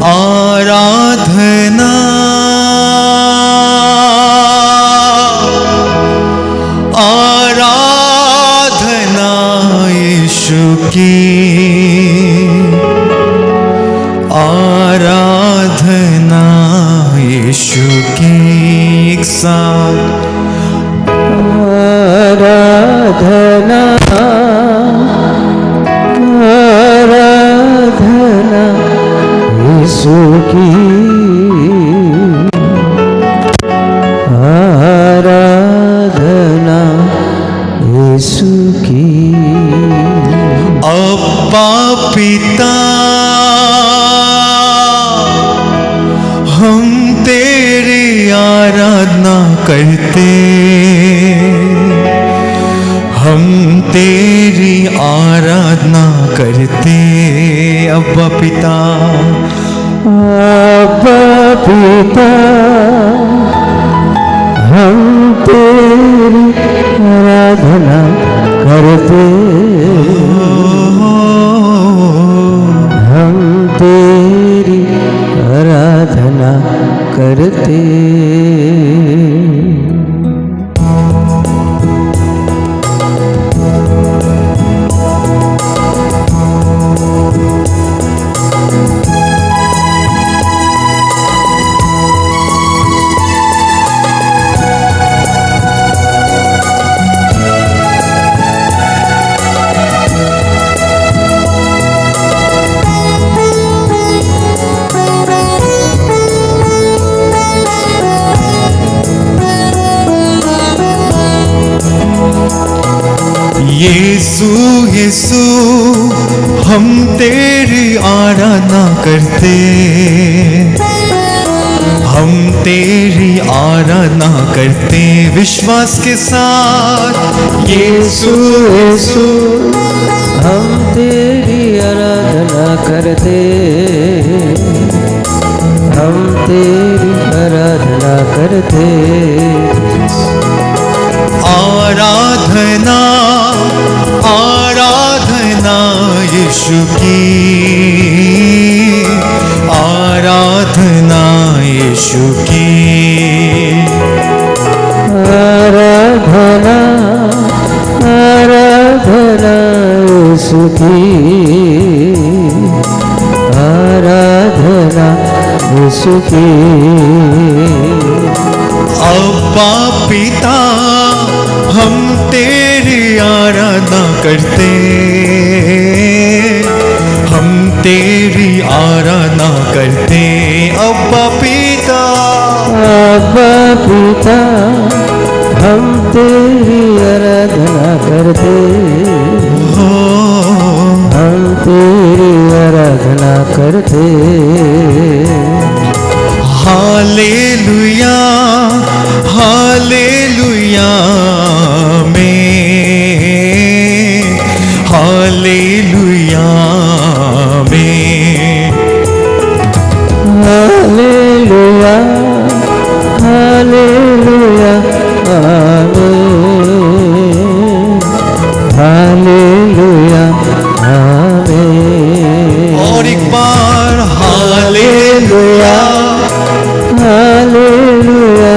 आराधना आराधना यीशु की, आराधना यीशु की। एक साथ आराधना आराधना यीशु की, आराधना यीशु की। अब्बा पिता हम तेरी आराधना करते, हम तेरी आराधना करते। अब्बा पिता, अब्बा पिता हम तेरी आराधना करते, हम तेरी आराधना करते। यीशु यीशु हम तेरी आराधना करते, हम तेरी आराधना करते विश्वास के साथ। यीशु यीशु हम तेरी आराधना करते, हम तेरी आराधना करते। आराधना आराधना यीशु की, आराधना यीशु की। आराधना आराधना यीशु की, आराधना यीशु की। अब्बा पिता हम तेरी आराधना करते, हम तेरी आराधना करते। अब्बा पिता, अब्बा पिता हम तेरी आराधना करते, हम तेरी आराधना करते। हालेलुया हालेलुया में, हालेलुया में। हालेलुया हालेलुया आमीन, हालेलुया आमीन। और एक बार हालेलुया हालेलुया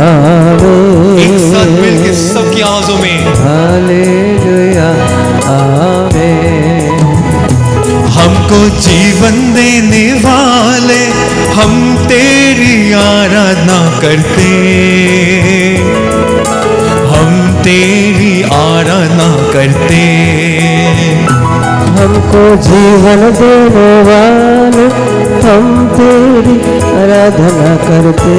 आमीन। एक साथ मिलकर सबकी आवाजों में हालेलुया आमीन। हमको जीवन देने वाले हम तेरी आराधना करते, हम तेरी आराधना करते। हमको जीवन देने वाले हम तेरी आराधना करते,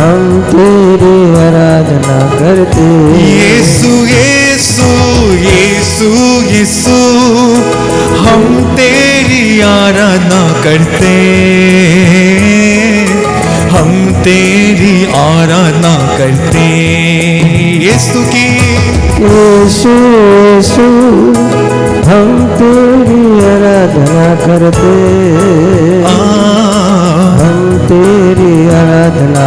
हम तेरी आराधना करते। यीशु यीशु यीशु यीशु हम तेरी आराधना करते, हम तेरी आराधना करते। यीशु की, यीशु यीशु हम तेरी आराधना करते, हम तेरी आराधना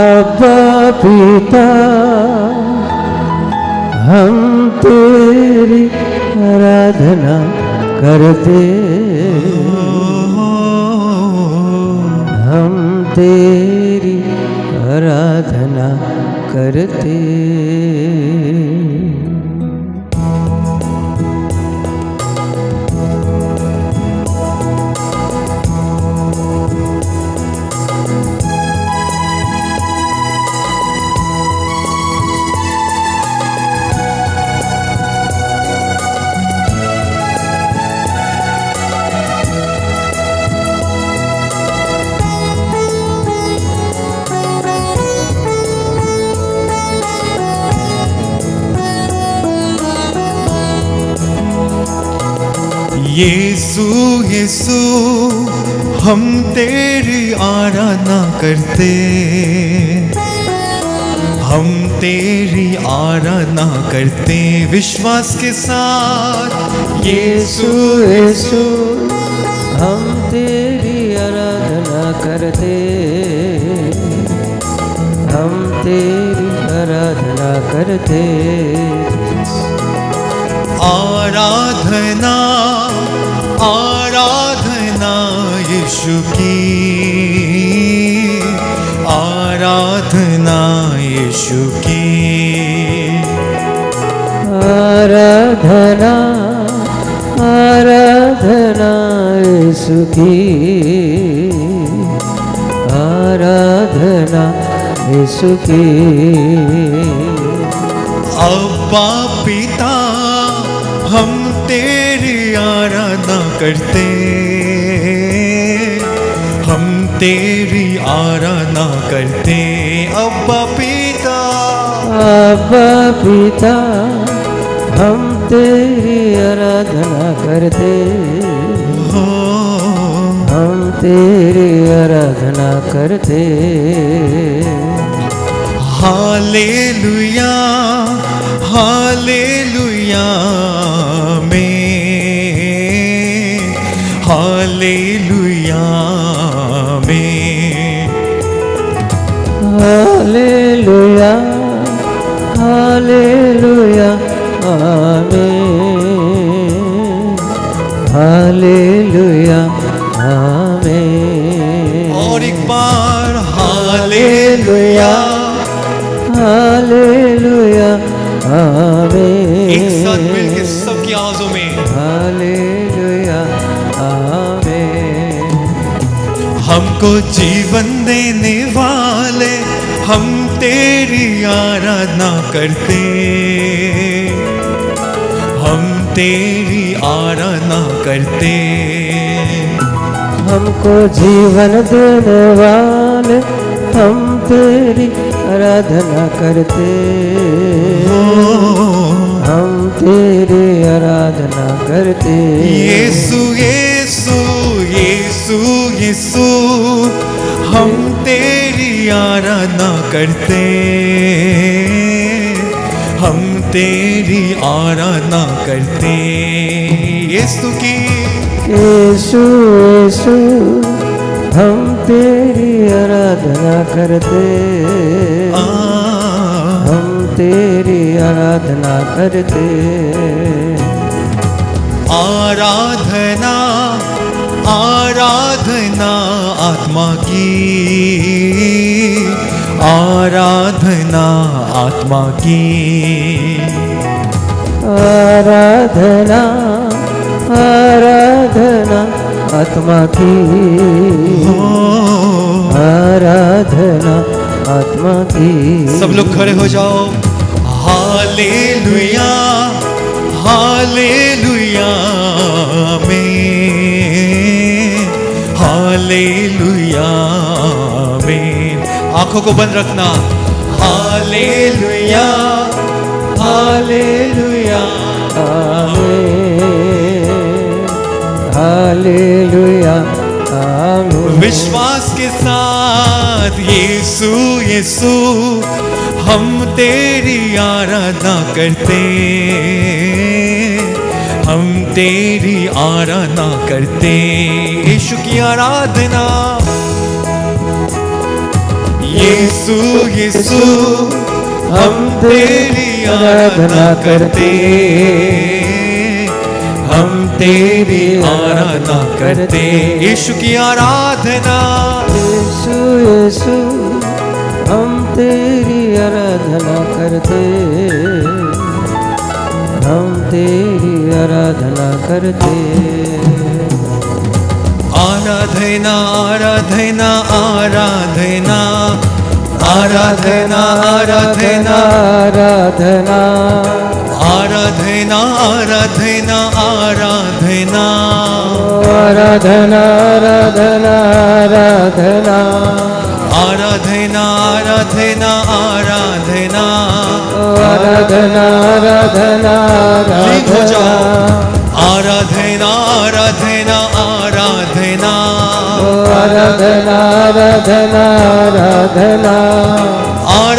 अब्बा पिता हम तेरी आराधना करते, हम तेरी आराधना करते। यीशु यीशु हम तेरी आराधना करते, हम तेरी आराधना करते विश्वास के साथ। यीशु यीशु हम तेरी आराधना करते, हम तेरी आराधना करते। आराधना आराधना यीशु की, आराधना यीशु की। आराधना आराधना यीशु की, आराधना यीशु की। अब्बा पिता हम तेरी आराधना करते, हम तेरी आराधना करते। अब्बा पिता, अब्बा पिता हम तेरी आराधना करते, हम तेरी आराधना करते। हालेलुया हालेलुया में, हालेलुया में। हालेलुया हालेलुया आमीन, हालेलुया आमीन। और एक बार हालेलुया हालेलुया आमीन। एक साथ मिलकर सबकी आवाजों में हालेलुया आमीन। हमको जीवन देने वाले हम तेरी आराधना करते, हम तेरी आराधना करते। हमको जीवन देने वाले हम तेरी आराधना करते, हम तेरी आराधना करते। यीशु यीशु यीशु यीशु हम तेरी आराधना करते, हम तेरी आराधना करते। यीशु की, यीशु यीशु हम तेरी आराधना करते, हम तेरी आराधना करते। आराधना आराधना आत्मा की, आराधना आत्मा की। आराधना आराधना आत्मा की, आराधना आत्मा की। सब लोग खड़े हो जाओ। हालेलुया हालेलुया में, हालेलुया में। आंखों को बंद रखना। हालेलुया हालेलुया आमीन, हालेलुया आमीन। विश्वास के साथ यीशु यीशु हम तेरी आराधना करते, हम तेरी आराधना करते। यीशु की आराधना, यीशु यीशु हम तेरी आराधना करते, हम तेरी आराधना करते। यीशु की आराधना, यीशु यीशु हम तेरी आराधना करते, हम तेरी आराधना करते। आराधना आराधना आराधना आराधना आराधना आराधना आराधना आराधना आराधना आराधना आराधना आराधना आराधना आराधना आराधना आराधना आराधना लीन हो जाओ। आराधना आराधना आराधना आराधना आराधना आराधना आराधना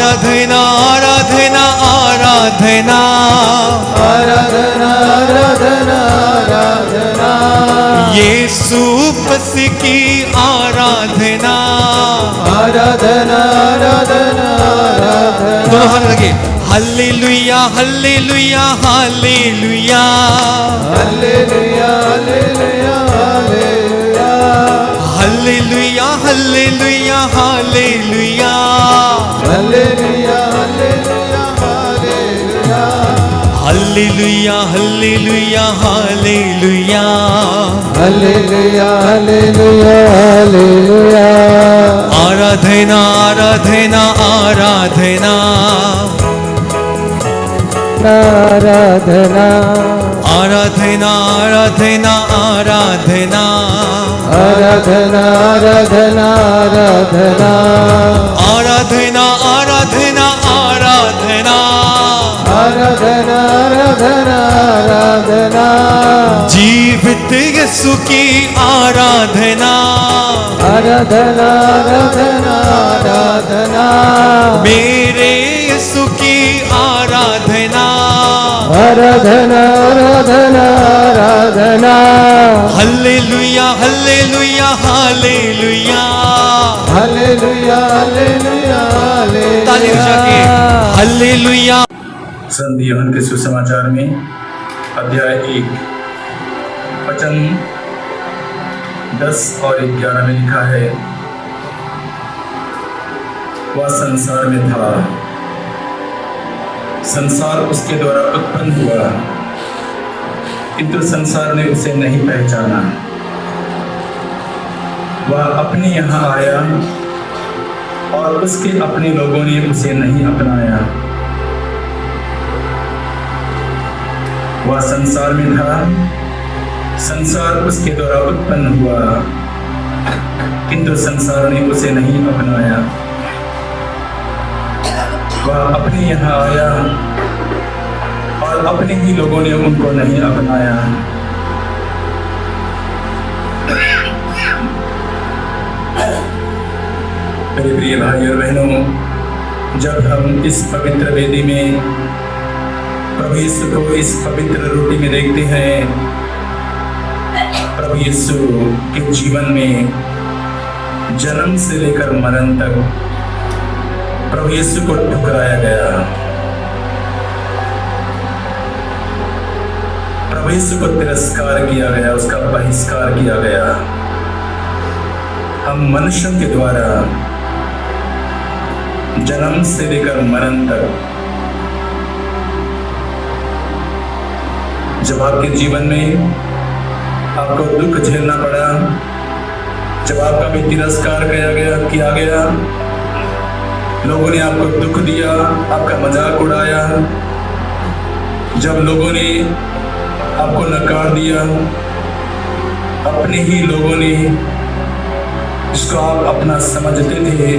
आराधना आराधना आराधना आराधना आराधना आराधना यीशु मसीह की आराधना आराधना आराधना आराधना। दोनों हाथ लगे। Hallelujah hallelujah hallelujah hallelujah hallelujah hallelujah hallelujah hallelujah hallelujah hallelujah hallelujah hallelujah hallelujah hallelujah hallelujah आराधना आराधना आराधना आराधना आराधना आराधना आराधना आराधना आराधना आराधना आराधना आराधना आराधना आराधना आराधना आराधना जीवित यीशु की आराधना आराधना आराधना आराधना मेरे यीशु की आराधना आराधना आराधना आराधना hallelujah hallelujah hallelujah hallelujah hallelujah ताली बजा के हालेलुया। संत यूहन्ना के सुसमाचार में अध्याय 1 वचन 10 और 11 में लिखा है, वह संसार में था, संसार उसके द्वारा उत्पन्न हुआ, किंतु संसार ने उसे नहीं पहचाना। वह अपने यहाँ आया और उसके अपने लोगों ने उसे नहीं अपनाया। वह संसार में था, संसार उसके द्वारा उत्पन्न हुआ, किंतु संसार ने उसे नहीं अपनाया। वह अपने यहाँ आया और अपने ही लोगों ने उनको नहीं अपनाया। मेरे प्रिय भाई और बहनों, जब हम इस पवित्र वेदी में प्रभु यीशु को इस पवित्र रोटी में देखते हैं, प्रभु यीशु के जीवन में जन्म से लेकर मरण तक प्रभु यीशु को ठुकराया गया, प्रभु यीशु को तिरस्कार किया गया, उसका बहिष्कार किया गया। हम मनुष्यों के द्वारा जन्म से लेकर मरण तक, जब आपके जीवन में आपको दुख झेलना पड़ा, जब आपका भी तिरस्कार किया गया, लोगों ने आपको दुख दिया, आपका मजाक उड़ाया, जब लोगों ने आपको नकार दिया, अपने ही लोगों ने जिसको आप अपना समझते थे,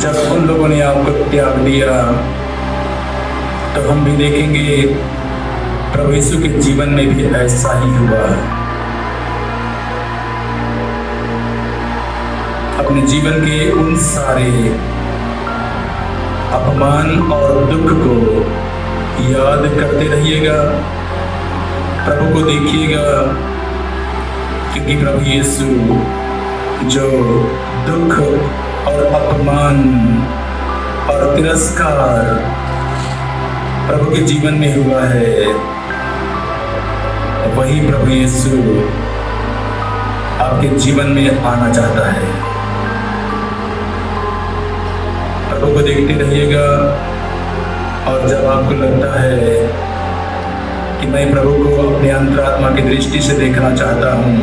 जब उन लोगों ने आपको त्याग दिया, तो हम भी देखेंगे प्रभु यीशु के जीवन में भी ऐसा ही हुआ। अपने जीवन के उन सारे अपमान और दुख को याद करते रहिएगा, प्रभु को देखिएगा, क्योंकि प्रभु यीशु जो दुख और अपमान और तिरस्कार प्रभु के जीवन में हुआ है, वही प्रभु यीशु आपके जीवन में आना चाहता है। प्रभु को देखते रहिएगा, और जब आपको लगता है कि मैं प्रभु को अपनी अंतरात्मा की दृष्टि से देखना चाहता हूँ,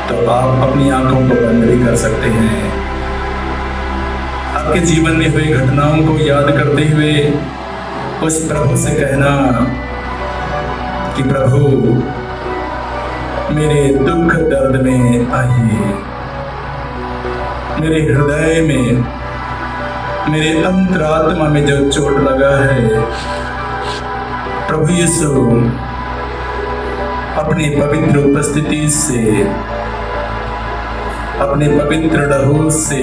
तो आप अपनी आंखों को बंद भी कर सकते हैं। आपके जीवन में हुई घटनाओं को याद करते हुए उस प्रभु से कहना कि प्रभु मेरे दुख दर्द में आइए, मेरे हृदय में, मेरे अंतरात्मा में जो चोट लगा है, प्रभु यीशु अपनी पवित्र उपस्थिति से, अपने पवित्र लहू से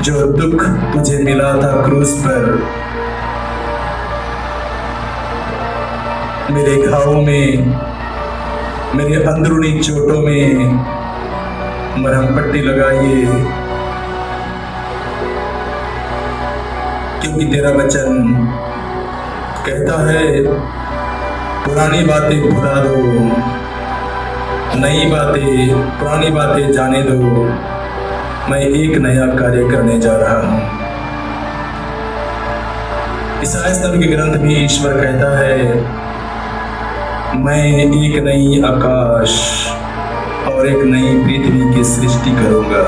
जो दुख तुझे मिला था क्रूस पर, मेरे घावों में, मेरे अंदरूनी चोटों में मरहम पट्टी लगाइए, क्योंकि तेरा वचन कहता है पुरानी बातें भुला दो, नई बातें, पुरानी बातें जाने दो, मैं एक नया कार्य करने जा रहा हूं। ईसाया स्तव के ग्रंथ में ईश्वर कहता है मैं एक नई आकाश और एक नई पृथ्वी की सृष्टि करूंगा।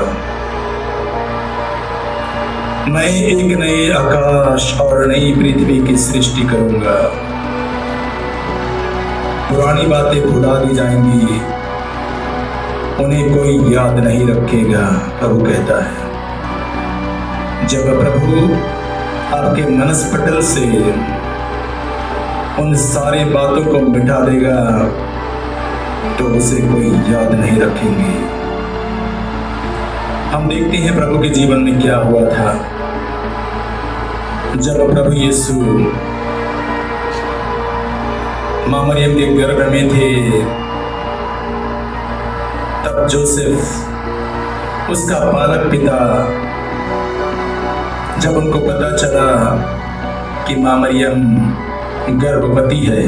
मैं एक नए आकाश और नई पृथ्वी की सृष्टि करूंगा। पुरानी बातें भुला दी जाएंगी, उन्हें कोई याद नहीं रखेगा, प्रभु कहता है। जब प्रभु आपके मनस्पटल से उन सारी बातों को मिटा देगा, तो उसे कोई याद नहीं रखेंगे। हम देखते हैं प्रभु के जीवन में क्या हुआ था। जब प्रभु यीशु मां मरियम के गर्भ में थे, तब जोसेफ उसका पालक पिता, जब उनको पता चला कि मां मरियम गर्भवती है,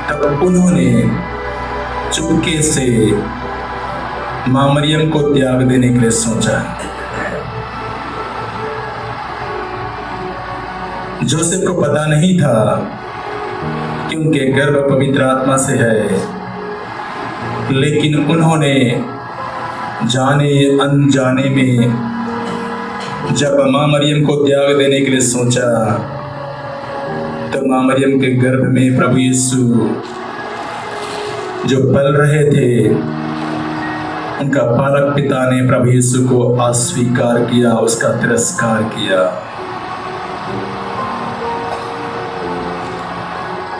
तब उन्होंने चुपके से मां मरियम को त्याग देने के लिए सोचा। जोसेफ को पता नहीं था कि उनके गर्भ पवित्र आत्मा से है, लेकिन उन्होंने जाने अनजाने में जब मां मरियम को त्याग देने के लिए सोचा, तो मां मरियम के गर्भ में प्रभु यीशु जो पल रहे थे, उनका पालक पिता ने प्रभु यीशु को अस्वीकार किया, उसका तिरस्कार किया।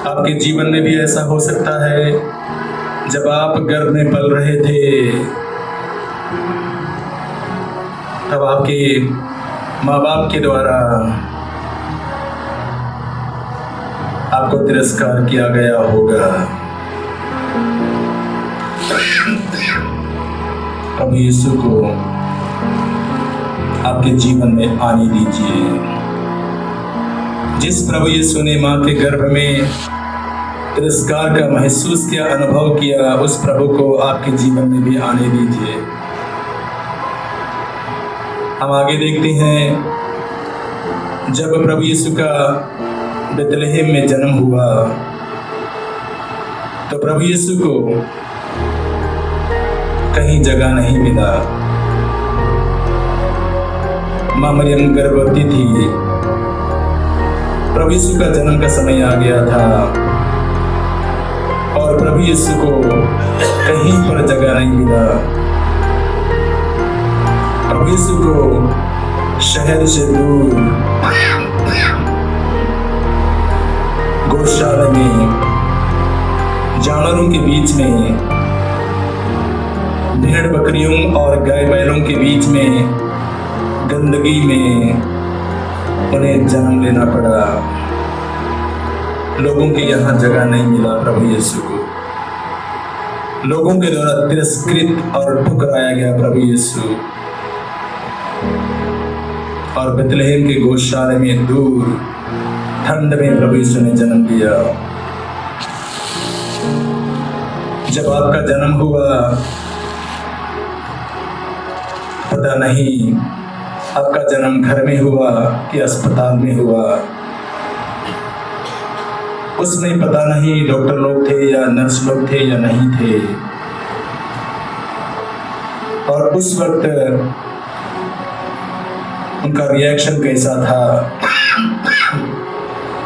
आपके जीवन में भी ऐसा हो सकता है, जब आप गर्भ में पल रहे थे, तब आपके माँ बाप के द्वारा आपको तिरस्कार किया गया होगा। प्रभु यीशु को आपके जीवन में आने दीजिए। जिस प्रभु यीशु ने मां के गर्भ में तिरस्कार का महसूस किया, अनुभव किया, उस प्रभु को आपके जीवन में भी आने दीजिए। हम आगे देखते हैं, जब प्रभु यीशु का बेतलहम में जन्म हुआ, तो प्रभु यीशु को कहीं जगह नहीं मिला। मां मरियम गर्भवती थी, प्रभु यीशु का जन्म का समय आ गया था, और प्रभु यीशु को कहीं पर जगह नहीं मिला। प्रभु यीशु को शहर से दूर गौशाला में, जानवरों के बीच में, भेड़ बकरियों और गाय बैलों के बीच में, गंदगी में उन्हें जन्म लेना पड़ा। लोगों के यहाँ जगह नहीं मिला प्रभु यीशु को। लोगों के द्वारा तिरस्कृत और ठुकराया गया प्रभु यीशु, और बेथलेहम के गौशाले में दूर ठंड में प्रभु यीशु ने जन्म लिया। जब आपका जन्म हुआ, पता नहीं आपका जन्म घर में हुआ कि अस्पताल में हुआ, उसमें पता नहीं डॉक्टर लोग थे या नर्स लोग थे या नहीं थे। और उस वक्त उनका रिएक्शन कैसा था,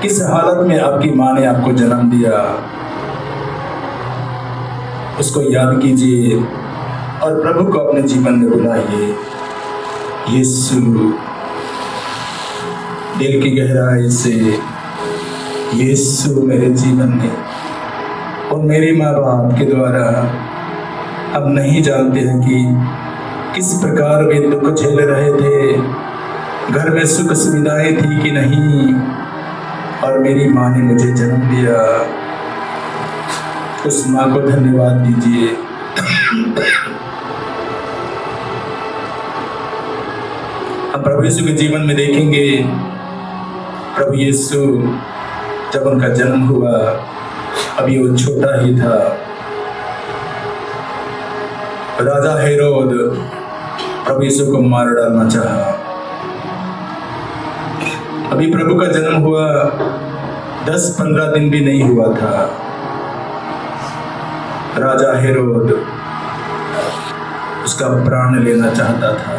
किस हालत में आपकी माँ ने आपको जन्म दिया, उसको याद कीजिए और प्रभु को अपने जीवन में बुलाइए। यीशु, दिल की गहराई से यीशु मेरे जीवन में और मेरे माँ बाप के द्वारा हम नहीं जानते हैं कि किस प्रकार वे दुख झेल रहे थे, घर में सुख सुविधाएं थी कि नहीं, और मेरी माँ ने मुझे जन्म दिया। उस माँ को धन्यवाद दीजिए। हम प्रभु यीशु के जीवन में देखेंगे, प्रभु यीशु जब उनका जन्म हुआ, अभी वो छोटा ही था। राजा हेरोद प्रभु यीशु को मार डालना चाहा। अभी प्रभु का जन्म हुआ 10-15 दिन भी नहीं हुआ था। राजा हेरोद उसका प्राण लेना चाहता था,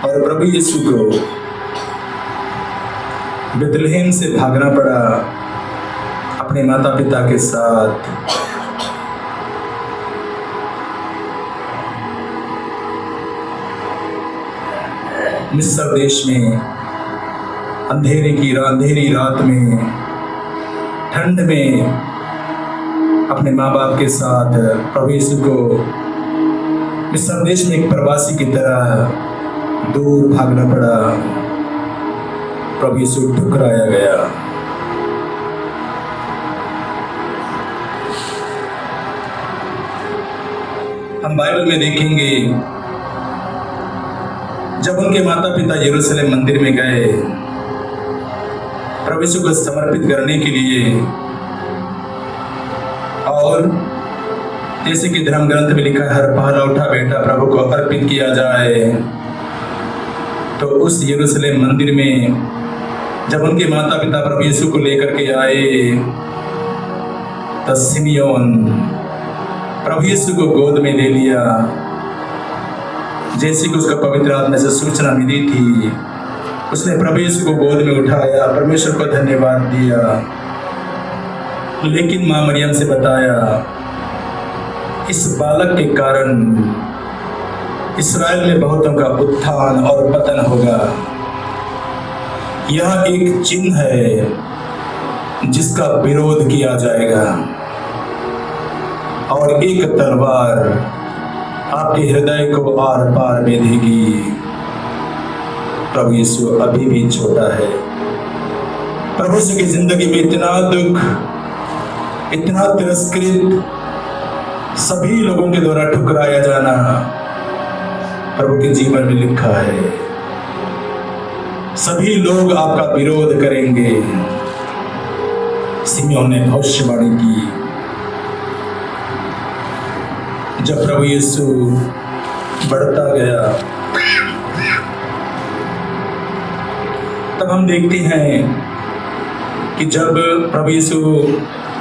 और प्रभु यीशु को बेथलेहम से भागना पड़ा अपने माता पिता के साथ। मिस्र देश में अंधेरी रात में, ठंड में अपने माँ बाप के साथ प्रभु यीशु को मिस्र देश में एक प्रवासी की तरह दूर भागना पड़ा। प्रभु यीशु ठुकराया गया। हम बाइबल में देखेंगे, जब उनके माता पिता यरूशलेम मंदिर में गए प्रभु यीशु को समर्पित करने के लिए, और जैसे कि धर्म ग्रंथ में लिखा है, हर पहला उठा बेटा प्रभु को अर्पित किया जाए, तो उस यरूशलेम मंदिर में जब उनके माता पिता प्रभु यीशु को लेकर के आए, तो सिमियोन प्रभु यीशु को गोद में ले लिया। जैसे कि उसका पवित्र आत्मा से सूचना मिली थी, उसने प्रभु यीशु को गोद में उठाया, परमेश्वर को धन्यवाद दिया। लेकिन माँ मरियम से बताया, इस बालक के कारण इस्राएल में बहुतों का उत्थान और पतन होगा। यह एक चिन्ह है जिसका विरोध किया जाएगा, और एक तलवार आपके हृदय को आर पार बेधेगी। प्रभु यीशु अभी भी छोटा है। प्रभु यीशु की जिंदगी में इतना दुख, इतना तिरस्कृत, सभी लोगों के द्वारा ठुकराया जाना प्रभु के जीवन में लिखा है। सभी लोग आपका विरोध करेंगे। सिमियोन ने भविष्यवाणी की। जब प्रभु यीशु बढ़ता गया, तब हम देखते हैं कि जब प्रभु यीशु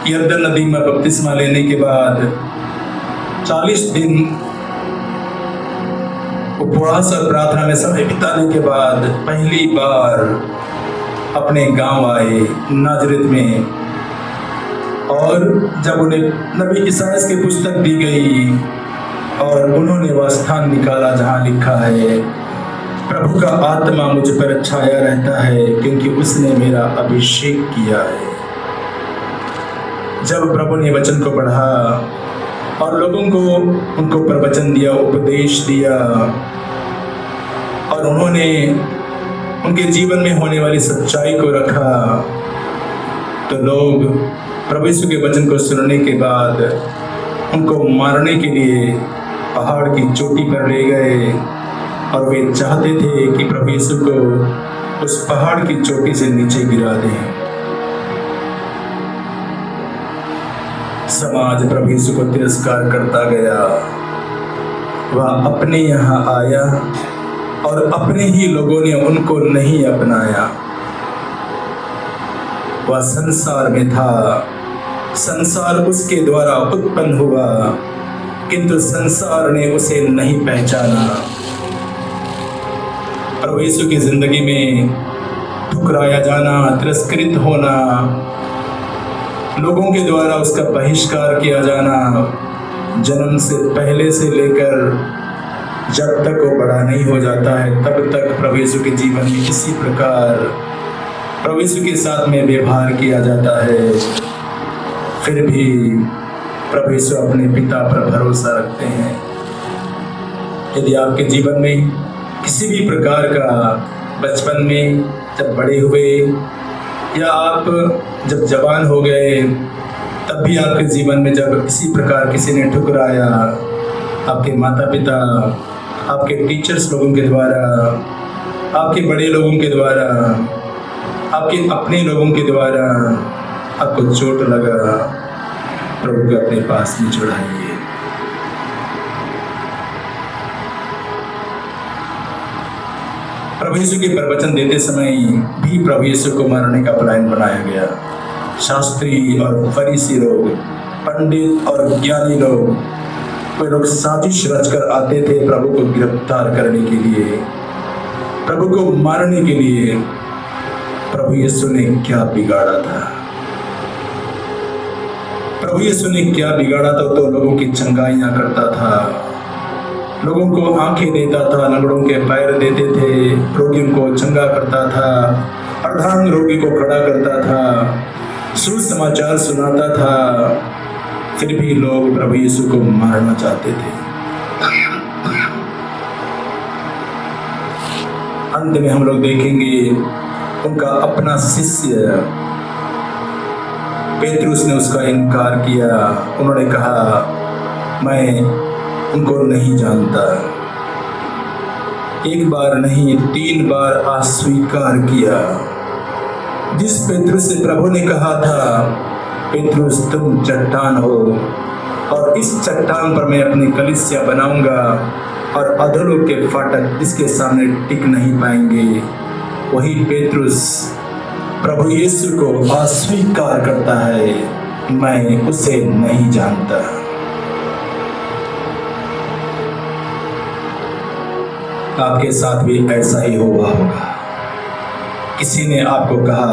यरदन नदी में बपतिस्मा लेने के बाद 40 दिन उपवास और प्रार्थना में समय बिताने के बाद पहली बार अपने गांव आए नाजरेत में, और जब उन्हें नबी ईसायाह की पुस्तक दी गई और उन्होंने वह स्थान निकाला जहां लिखा है, प्रभु का आत्मा मुझ पर छाया रहता है क्योंकि उसने मेरा अभिषेक किया है। जब प्रभु ने वचन को पढ़ा और लोगों को उनको प्रवचन दिया, उपदेश दिया, और उन्होंने उनके जीवन में होने वाली सच्चाई को रखा, तो लोग प्रभु यीशु के वचन को सुनने के बाद उनको मारने के लिए पहाड़ की चोटी पर ले गए और वे चाहते थे कि प्रभु यीशु को उस पहाड़ की चोटी से नीचे गिरा दें। समाज प्रभु यीशु को तिरस्कार करता गया। वह अपने यहाँ आया और अपने ही लोगों ने उनको नहीं अपनाया। वह संसार में था, संसार उसके द्वारा उत्पन्न हुआ, किंतु संसार ने उसे नहीं पहचाना। प्रभु यीशु की जिंदगी में ठुकराया जाना, तिरस्कृत होना, लोगों के द्वारा उसका बहिष्कार किया जाना, जन्म से पहले से लेकर जब तक वो बड़ा नहीं हो जाता है तब तक प्रभु यीशु के जीवन में इसी प्रकार प्रभु यीशु के साथ में व्यवहार किया जाता है। फिर भी प्रभु यीशु अपने पिता पर भरोसा रखते हैं। यदि आपके जीवन में किसी भी प्रकार का बचपन में जब बड़े हुए या आप जब जवान हो गए तब भी आपके जीवन में जब इसी प्रकार किसी ने ठुकराया, आपके माता पिता, आपके टीचर्स लोगों के द्वारा, आपके बड़े लोगों के द्वारा, आपके अपने लोगों के द्वारा आपको चोट लगा, प्रभु को अपने पास में चढ़ाइए। प्रभु यीशु के प्रवचन देते समय भी प्रभु यीशु को मारने का प्लान बनाया गया। शास्त्री और फरीसी लोग, पंडित और ज्ञानी लोग, वे लोग साजिश रचकर आते थे प्रभु को गिरफ्तार करने के लिए, प्रभु को मारने के लिए। प्रभु यीशु ने क्या बिगाड़ा था? प्रभु यीशु ने क्या बिगाड़ा था? तो लोगों की चंगाइयां करता था, लोगों को आंखें देता था, लंगड़ों के पैर देते थे, रोगियों को चंगा करता था, अर्धांग रोगी को खड़ा करता था, सुसमाचार सुनाता था। फिर भी लोग प्रभु यीशु को मारना चाहते थे। अंत में हम लोग देखेंगे उनका अपना शिष्य पेतरुस ने उसका इनकार किया। उन्होंने कहा, मैं उनको नहीं जानता। एक बार नहीं 3 बार अस्वीकार किया। जिस पेतरुस से प्रभु ने कहा था, पेतरुस तुम चट्टान हो और इस चट्टान पर मैं अपनी कलीसिया बनाऊंगा और अधोलोक के फाटक इसके सामने टिक नहीं पाएंगे, वही पेतरुस प्रभु यीशु को अस्वीकार करता है, मैं उसे नहीं जानता। आपके साथ भी ऐसा ही हुआ होगा। किसी ने आपको कहा,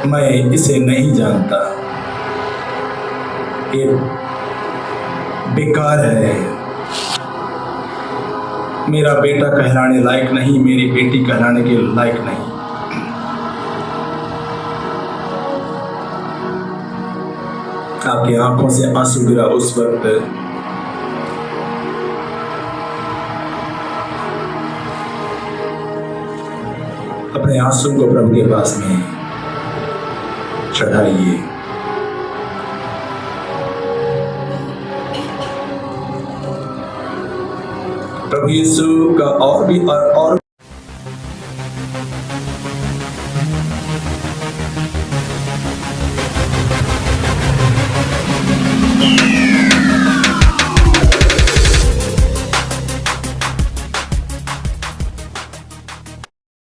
मैं इसे नहीं जानता, ये बेकार है, मेरा बेटा कहलाने लायक नहीं, मेरी बेटी कहलाने के लायक नहीं। आपकी आंखों से आंसू गिरा उस वक्त अपने आंसू को प्रभु के पास में चढ़ाइए। प्रभु यीशु का और भी और